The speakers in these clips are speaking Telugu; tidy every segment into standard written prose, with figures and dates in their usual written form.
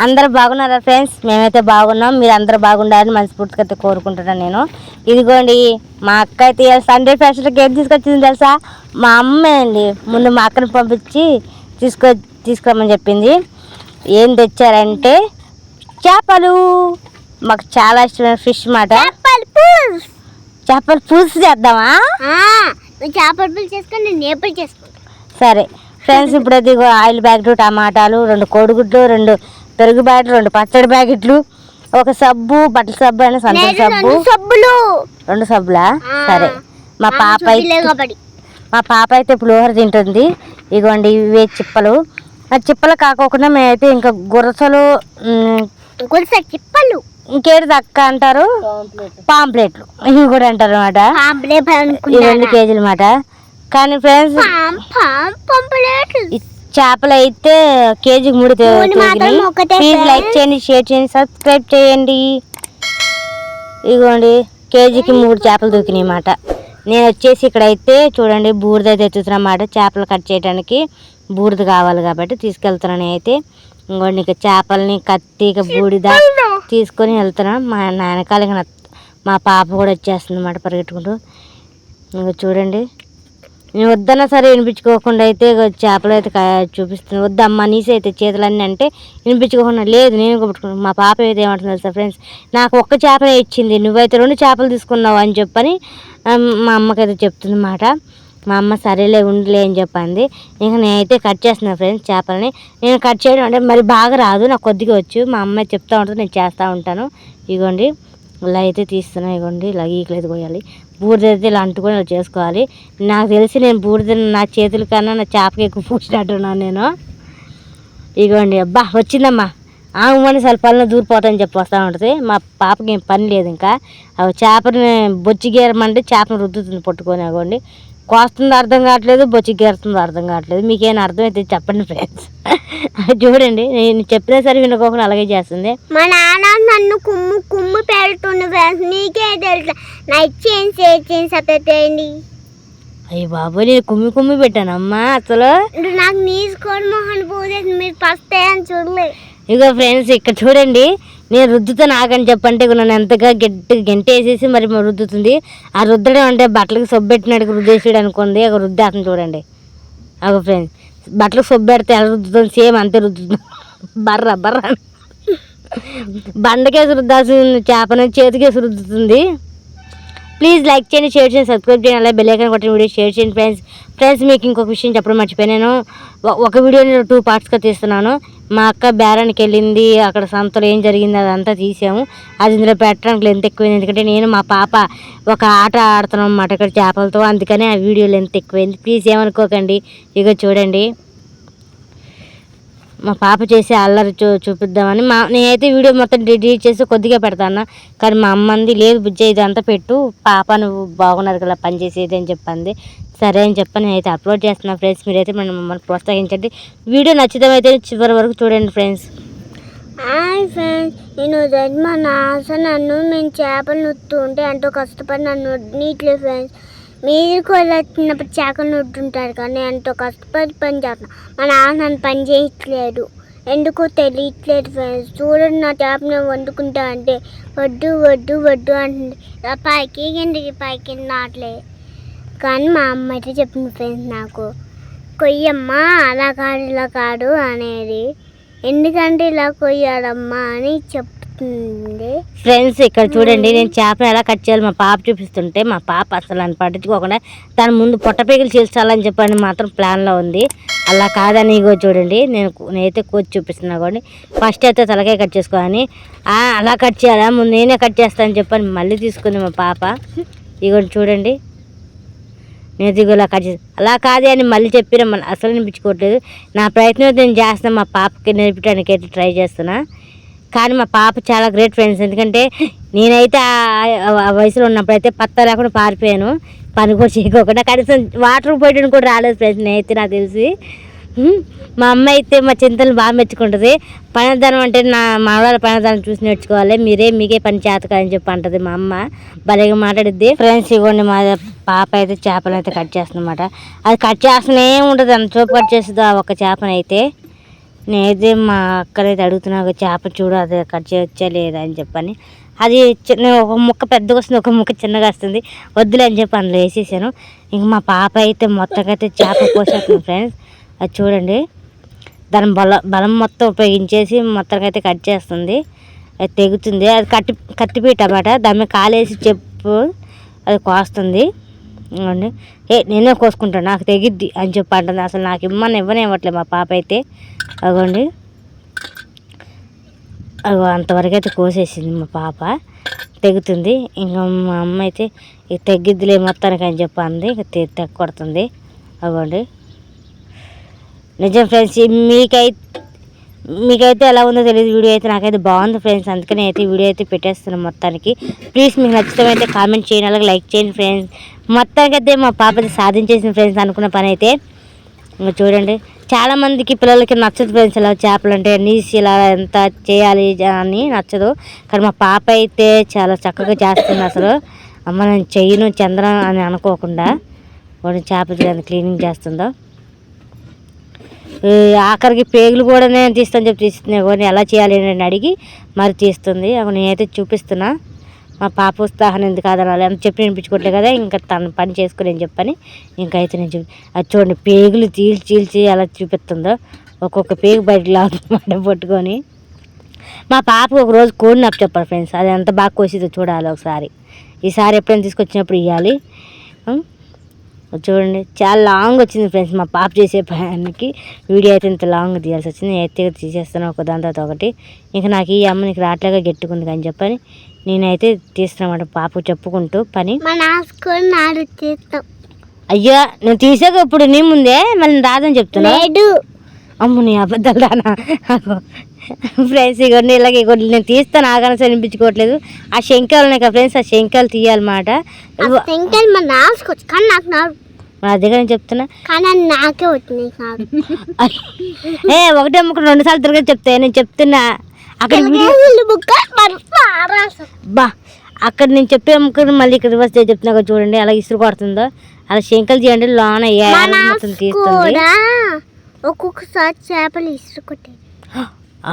అందరూ బాగున్నారా ఫ్రెండ్స్? మేమైతే బాగున్నాం. మీరు అందరూ బాగుండాలని మనస్ఫూర్తిగా అయితే కోరుకుంటున్నాను నేను. ఇదిగోండి మా అక్క అయితే సండే ఫ్యాషన్కి ఏం తీసుకొచ్చింది తెలుసా? మా అమ్మే అండి ముందు మా అక్కని పంపించి తీసుకురమ్మని చెప్పింది. ఏం తెచ్చారంటే చేపలు. మాకు చాలా ఇష్టమైన ఫిష్ మాట. చేపల పులుసు చేద్దామా? చేపల పులుసు చేసుకొని నేను ఏపులు చేసుకుంటా. సరే ఫ్రెండ్స్, ఇప్పుడైతే ఆయిల్ ప్యాకెట్, టమాటాలు, 2 కోడిగుడ్లు, 2 పెరుగు ప్యాకెట్లు, 2 పచ్చడి ప్యాకెట్లు, ఒక సబ్బు, బట్టల సబ్బు అయినా సంతల సబ్బు, 2 సబ్బులా? సరే. మా పాప అయితే పులిహోర తింటుంది. ఇదిగోండి ఇవే చిప్పలు. ఆ చిప్పలు కాకోకుండా మేమైతే ఇంకా గురసలు, చిప్పలు, ఇంకేటి దక్క అంటారు, పాంప్లెట్లు ఇవి కూడా అంటారు అనమాట. 2 కేజీలు అన్నమాట. కానీ ఫ్రెండ్స్ చేపలు అయితే కేజీకి 3. ప్లీజ్ లైక్ చేయండి, షేర్ చేయండి, సబ్స్క్రైబ్ చేయండి. ఇదిగోండి కేజీకి 3 చేపలు దొరికినాయి అన్నమాట. నేను వచ్చేసి ఇక్కడైతే చూడండి బూడిద అయితే ఎత్తుతున్నా అన్నమాట. చేపలు కట్ చేయడానికి బూడిద కావాలి కాబట్టి తీసుకెళ్తున్నాను. అయితే ఇంకోండి ఇక చేపలని కత్తి బూడిద తీసుకొని వెళ్తున్నా. మా నాన్నకాల మా పాప కూడా వచ్చేస్తుంది అన్నమాట పరిగెట్టుకుంటూ. ఇంకా చూడండి నేను వద్దన్నా సరే వినిపించుకోకుండా అయితే చేపలు అయితే చూపిస్తుంది. వద్దమ్మా నీసి అయితే చేతులన్నీ అంటే వినిపించుకోకుండా లేదు నేను కొట్టుకున్నాను. మా పాప అయితే ఏమంటుంది తెలుసా ఫ్రెండ్స్, నాకు 1 చేపలే ఇచ్చింది, నువ్వైతే 2 చేపలు తీసుకున్నావు అని చెప్పని మా అమ్మకైతే చెప్తుంది అన్నమాట. మా అమ్మ సరేలే ఉండలే అని చెప్పింది. ఇంకా నేనైతే కట్ చేస్తున్నాను ఫ్రెండ్స్ చేపలని. నేను కట్ చేయడం అంటే మరి బాగా రాదు, నాకు కొద్దిగా వచ్చు. మా అమ్మాయి చెప్తూ ఉంటుంది, నేను చేస్తూ ఉంటాను. ఇగోండి ఇలా అయితే తీస్తున్నా. ఇగోండి ఇలా ఈకలేదు పోయాలి. బూడిద అయితే ఇలా అంటుకొని ఇలా చేసుకోవాలి. నాకు తెలిసి నేను బూడిద నా చేతుల కన్నా నా చేపకి ఎక్కువ పూసినట్టున్నాను నేను. ఇగోండి అబ్బా వచ్చిందమ్మా ఆమెమని పళ్ళను దూరిపోతాయని చెప్పి వస్తూ ఉంటుంది. మా పాపకి ఏం పని లేదు. ఇంకా అవి చేపని బొచ్చి గీరమంటే చేపను రుద్దుతుంది పట్టుకొని. అగోండి కోస్తుంది అర్థం కావట్లేదు, బొచ్చి గీరుతుందో అర్థం కావట్లేదు. మీకేం అర్థమైతే చెప్పండి ఫ్రెండ్స్. చూడండి నేను చెప్పినా సరే వినుకోకుండా అలాగే చేస్తుంది. మా నాన్న నన్ను కుమ్ము పెడుతుంది ఫ్రెండ్స్, నీకే తెలుసు. లైక్ చేయండి, షేర్ చేయండి, సబ్స్క్రైబ్ చేయండి. అయ్యి బాబు నేను కుమ్మి పెట్టానమ్మా. అసలు నాకు నీసుకోవడం మోహన్ పోసేసి మీరు ఫస్ట్ అని చూడలేదు. ఇగో ఫ్రెండ్స్ ఇక్కడ చూడండి నేను రుద్దుతాను ఆగని చెప్పంటే నన్ను ఎంతగా గెంటేసేసి మరి రుద్దుతుంది. ఆ రుద్దడం అంటే బట్టలకు సొబ్బెట్టినట్టు రుద్దేసాడు అనుకోండి. ఒక రుద్దేస్తుంది చూడండి. అగో ఫ్రెండ్స్ బట్టలకు సొబ్బెడితే ఎలా రుద్దుతుంది సేమ్ అంతే రుద్దుతుంది. బర్ర బండకేసి రుద్దాల్సింది చేపని చేతికేసి రుద్దుతుంది. ప్లీజ్ లైక్ చేయండి, షేర్ చేయండి, సబ్స్క్రైబ్ చేయండి, అలాగే బెల్ ఐకాన్ కొట్టిన వీడియో షేర్ చేయండి ఫ్రెండ్స్. మీకు ఇంకొక విషయం చెప్పడం మర్చిపోయి, నేను ఒక వీడియోని 2 పార్ట్స్గా తీస్తున్నాను. మా అక్క బేరానికి వెళ్ళింది, అక్కడ సంతలో ఏం జరిగింది అదంతా తీసాము. అది ఇందులో పెట్టడానికి లెంత్ ఎక్కువైంది, ఎందుకంటే నేను మా పాప ఒక ఆట ఆడుతున్నాం అన్నమాట ఇక్కడ చేపలతో, అందుకని ఆ వీడియో లెంత్ ఎక్కువైంది. ప్లీజ్ ఏమనుకోకండి. ఇక చూడండి మా పాప చేసే అల్లరి చూపిద్దామని నేనైతే వీడియో మొత్తం డిలీట్ చేసి కొద్దిగా పెడతాను. కానీ మా అమ్మంది లేదు బుజ్జ ఇదంతా పెట్టు, పాప నువ్వు బాగున్నారు కదా పని చేసేది అని చెప్పింది. సరే అని చెప్పని నేనైతే అప్లోడ్ చేస్తున్నాను ఫ్రెండ్స్. మీరైతే మమ్మల్ని ప్రోత్సహించండి. వీడియో నచ్చితమైతే చివరి వరకు చూడండి ఫ్రెండ్స్. హాయ్ ఫ్రెండ్స్, నేను మా నన్ను మేము చేపలు నొత్తుంటే ఎంతో కష్టపడి నన్ను నీట్లే ఫ్రెండ్స్. మీరు కూడా చిన్నప్పుడు చేపలు నొట్టుంటారు కానీ ఎంతో కష్టపడి పని చేస్తాను. మా నాన్న నన్ను పని చేయట్లేదు, ఎందుకో తెలియట్లేదు ఫ్రెండ్స్. చూడండి నా చేప నేను వండుకుంటా అంటే వడ్డు అంటుంది. పైకి కిందకి నాట్లేదు. కానీ మా అమ్మ అయితే చెప్పింది ఫ్రెండ్స్ నాకు, కొయ్యమ్మా అలా కాడు అనేది, ఎందుకంటే ఇలా కొయ్యాడమ్మా అని చెప్తుంది ఫ్రెండ్స్. ఇక్కడ చూడండి నేను చేపను ఎలా కట్ చేయాలి మా పాప చూపిస్తుంటే మా పాప అసలు అని పట్టించుకోకుండా దాని ముందు పొట్టపేగులు చీల్చాలని చెప్పని మాత్రం ప్లాన్లో ఉంది. అలా కాదని ఇగో చూడండి నేనైతే కోచి చూపిస్తున్నా కూడా. ఫస్ట్ అయితే తలకాయ కట్ చేసుకోవాలని, అలా కట్ చేయాలా ముందు నేనే కట్ చేస్తానని చెప్పని మళ్ళీ తీసుకుంది మా పాప. ఇగో చూడండి నేను దిగులా కట్ చేసి అలా కాదే అని మళ్ళీ చెప్పినా మళ్ళీ అసలు వినిపించుకోవట్లేదు. నా ప్రయత్నం అయితే నేను చేస్తాను, మా పాపకి నేర్పించడానికి అయితే ట్రై చేస్తున్నా. కానీ మా పాప చాలా గ్రేట్ ఫ్రెండ్స్, ఎందుకంటే నేనైతే ఆ వయసులో ఉన్నప్పుడైతే పత్తా లేకుండా పారిపోయాను, పని కూడా చేయకోకుండా. కనీసం వాటర్ పోయడానికి కూడా రాలేదు ఫ్రెండ్స్ నేనైతే. నాకు తెలిసి మా అమ్మ అయితే మా చింతలు బాగా మెచ్చుకుంటుంది. పనిదానం అంటే నా మనవాళ్ళ పనిదానం చూసి నేర్చుకోవాలి, మీకే పని చేతకాలని చెప్పి అంటుంది మా అమ్మ. భలేగా మాట్లాడిద్ది ఫ్రెండ్స్. ఇవ్వండి మా పాప అయితే చేపలు అయితే కట్ చేస్తుందన్నమాట. అది కట్ చేస్తూనే ఉంటుంది, అంత చూపు కట్ చేస్తుంది ఆ ఒక్క చేపనైతే. నేనైతే మా అక్కనైతే అడుగుతున్నా చేప చూడు అది కట్ చేయొచ్చా లేదా అని చెప్పని, అది చిన్న ఒక ముక్క పెద్దగా వస్తుంది, ఒక ముక్క చిన్నగా వస్తుంది, వద్దులే అని చెప్పి అందులో వేసేసాను. ఇంక మా పాప అయితే మొత్తంకైతే చేప కోసేస్తుంది ఫ్రెండ్స్. అది చూడండి, దాని బలం మొత్తం ఉపయోగించేసి మొత్తానికైతే కట్ చేస్తుంది. అది తెగుతుంది, అది కత్తిపీట అన్నమాట, దాని మీద కాలేసి చెప్పు అది కోస్తుంది. అండి నేనే కోసుకుంటాను నాకు తెగిద్ది అని చెప్పి అంటుంది. అసలు నాకు ఇవ్వట్లేదు మా పాప అయితే. అగోండి అంతవరకు అయితే కోసేసింది మా పాప, తెగుతుంది. ఇంకా మా అమ్మ అయితే ఇక తెగిద్దిలే మొత్తానికి అని చెప్పి అంది, ఇక తెగొడుతుంది. అగోండి నిజం ఫ్రెండ్స్, మీకైతే ఎలా ఉందో తెలియదు, వీడియో అయితే నాకైతే బాగుంది ఫ్రెండ్స్. అందుకని అయితే వీడియో అయితే పెట్టేస్తున్నాను మొత్తానికి. ప్లీజ్ మీకు నచ్చితే కామెంట్ చేయండి, అలాగే లైక్ చేయండి ఫ్రెండ్స్. మొత్తానికి అయితే మా పాపది సాధించేసిన ఫ్రెండ్స్ అనుకున్న పని అయితే. ఇంకా చూడండి, చాలామందికి పిల్లలకి నచ్చదు ఫ్రెండ్స్ ఇలా చేపలు అంటే, నీసి ఇలా ఎంత చేయాలి అని నచ్చదు. కానీ మా పాప అయితే చాలా చక్కగా చేస్తుంది. అసలు అమ్మ నేను చెయ్యను చంద్ర అని అనుకోకుండా చేప క్లీనింగ్ చేస్తుందో. ఆఖరికి పేగులు కూడా నేను తీస్తాను చెప్పి తీస్తుంది. ఎలా చేయాలి అని అడిగి మరి తీస్తుంది. నేనైతే చూపిస్తున్నా. మా పాప ఉత్సాహం ఎందుకు కాదనాలి అని చెప్పి వినిపించుకోవట్లేదు కదా, ఇంకా తను పని చేసుకుని అని చెప్పని ఇంకైతే నేను అది చూడండి, పేగులు చీల్చి ఎలా చూపిస్తుందో, ఒక్కొక్క పేగు బయటకు లాగుతుందన్నమాట పట్టుకొని. మా పాపకు ఒకరోజు కోడి నప్పు చెప్పాలి ఫ్రెండ్స్, అది ఎంత బాగా కోసిదో చూడాలి ఒకసారి. ఈసారి ఎప్పుడైనా తీసుకొచ్చినప్పుడు ఇవ్వాలి. చూడండి చాలా లాంగ్ వచ్చింది ఫ్రెండ్స్ మా పాప చేసే పనికి. వీడియో అయితే ఇంత లాంగ్ తీయాల్సి వచ్చింది. అయితే తీసేస్తాను ఒక దాని తర్వాత ఒకటి. ఇంకా నాకు ఈ అమ్మ నీకు రాట్లేగా గట్టుకుంది అని చెప్పని నేనైతే తీస్తున్నమాట పాపకు చెప్పుకుంటూ పని. అయ్యా నేను తీసాక ఇప్పుడు నీ ముందే మళ్ళీ రాదని చెప్తున్నా. అమ్మ నీ అబద్ధాలు రానా ఫ్రెండ్స్. ఇవన్నీ ఇలాగే నేను తీస్తాను ఆగానే వినిపించుకోవట్లేదు. ఆ శంకాలు ఉన్నాయి కదా ఫ్రెండ్స్, ఆ శంకాలు తీయాలన్నమాట. అదే కానీ చెప్తున్నా, నాకే వచ్చినాయి ఒకటే ముక్క 2 సార్లు తిరగదు చెప్తా. నేను చెప్తున్నా అక్కడ అక్కడ నేను చెప్పే ముక్క మళ్ళీ ఇక్కడ రివర్స్ చెప్తున్నా చూడండి, అలా ఇసురు కొడుతుందో అలా శంకలు చేయండి. లోన మొత్తం తీస్తుంది. ఒక్కొక్కసారి చేపలు ఇసురుకుంటే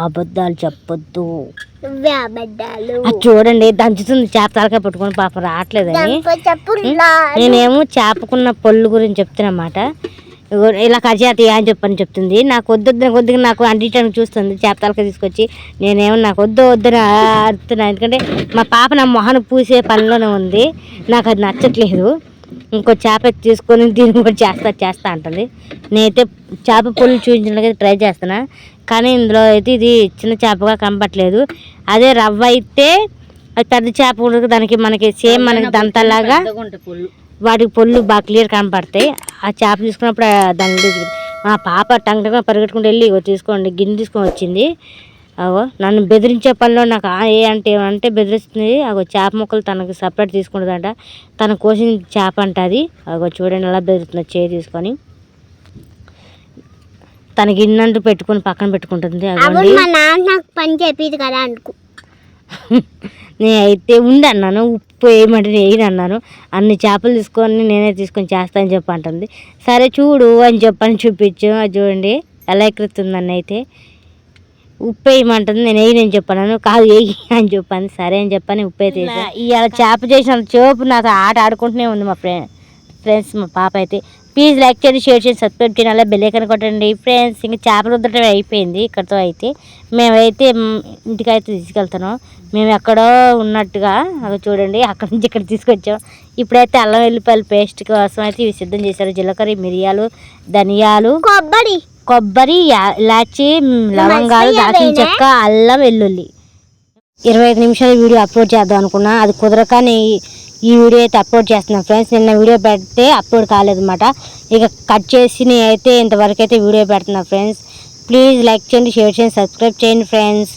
అబద్ధాలు చెప్పొద్దు. చూడండి దంచుతుంది చేప తలకాయ పట్టుకొని పాప రావట్లేదని. నేనేమో చేపకున్న పళ్ళు గురించి చెప్తున్నమాట. ఇలా కజాతి అని చెప్పని చెప్తుంది. నాకు కొద్దిగా నాకు అంటించడానికి చూస్తుంది చేప తలకాయ తీసుకొచ్చి. నేనేమో నాకు వద్దని అడుగుతున్నా, ఎందుకంటే మా పాప నా మొహాన్ని పూసే పనిలోనే ఉంది. నాకు అది నచ్చట్లేదు. ఇంకో చేప తీసుకొని దీన్ని కూడా చేస్తా అంటుంది. నేనైతే చేప పొల్లు చూపించడానికి ట్రై చేస్తున్నా, కానీ ఇందులో అయితే ఇది చిన్న చేపగా కనపట్లేదు. అదే రవ్వ అయితే అది పెద్ద చేప ఉండదు, దానికి మనకి సేమ్ మనకి దంతలాగా వాటికి పొల్లు బాగా క్లియర్ కనపడతాయి. ఆ చేప తీసుకున్నప్పుడు దాన్ని మా పాప టంగగా పరిగెట్టుకుంటూ వెళ్ళి తీసుకోండి గిన్నె తీసుకొని వచ్చింది. నన్ను బెదిరించే పనిలో నాకు అంటే బెదిరిస్తుంది. చేప ముక్కలు తనకి సపరేట్ తీసుకుంటుందంట, తను కోసిన చేప అంట అది. చూడండి అలా బెదిరిస్తుంది చేయి తీసుకొని. తన గిన్నెంటూ పెట్టుకుని పక్కన పెట్టుకుంటుంది. పని చెప్పేది కదా అనుకో. నేనైతే ఉండి అన్నాను, ఉప్పు వేయమంటే వేయను అన్నాను. అన్ని చేపలు తీసుకొని నేనే తీసుకొని చేస్తానని చెప్పి అంటుంది. సరే చూడు అని చెప్పని చూపించు. అది చూడండి ఎలా ఎక్కడుతుందని. అయితే ఉప్పు వేయమంటుంది, నేను వేయనని చెప్పాను. కాదు వేయి అని చెప్పాను. సరే అని చెప్పని ఉప్పు అయితే ఇవాళ చేప చేసిన చేపు నాతో ఆట ఆడుకుంటూనే ఉంది మా ఫ్రెండ్స్ మా పాప అయితే. ప్లీజ్ లైక్ చేయండి, షేర్ చేయండి, సబ్స్క్రైబ్ చేయండి, అలా బెల్ ఐకాన్ కొట్టండి ఫ్రెండ్స్. ఇంకా చేపలు వద్దటం అయిపోయింది ఇక్కడితో. అయితే మేమైతే ఇంటికైతే తీసుకెళ్తాను. మేము ఎక్కడో ఉన్నట్టుగా అవి చూడండి అక్కడి నుంచి ఇక్కడ తీసుకొచ్చాం. ఇప్పుడైతే అల్లం వెల్లిపాయల పేస్ట్ కోసం అయితే ఇవి సిద్ధం చేశారు. జీలకర్ర, మిరియాలు, ధనియాలు, కొబ్బరి, ఇలాచి, లవంగాలు, దాల్చిన చెక్క, అల్లం, వెల్లుల్లి. 25 నిమిషాల వీడియో అప్లోడ్ చేద్దాం అనుకున్నా, అది కుదరకని ఈ వీడియో అయితే అప్లోడ్ చేస్తున్నాను ఫ్రెండ్స్. నిన్న వీడియో పెడితే అప్లోడ్ కాలేదన్నమాట. ఇక కట్ చేసి నేనైతే ఇంతవరకు అయితే వీడియో పెడుతున్నా ఫ్రెండ్స్. ప్లీజ్ లైక్ చేయండి, షేర్ చేయండి, సబ్స్క్రైబ్ చేయండి ఫ్రెండ్స్.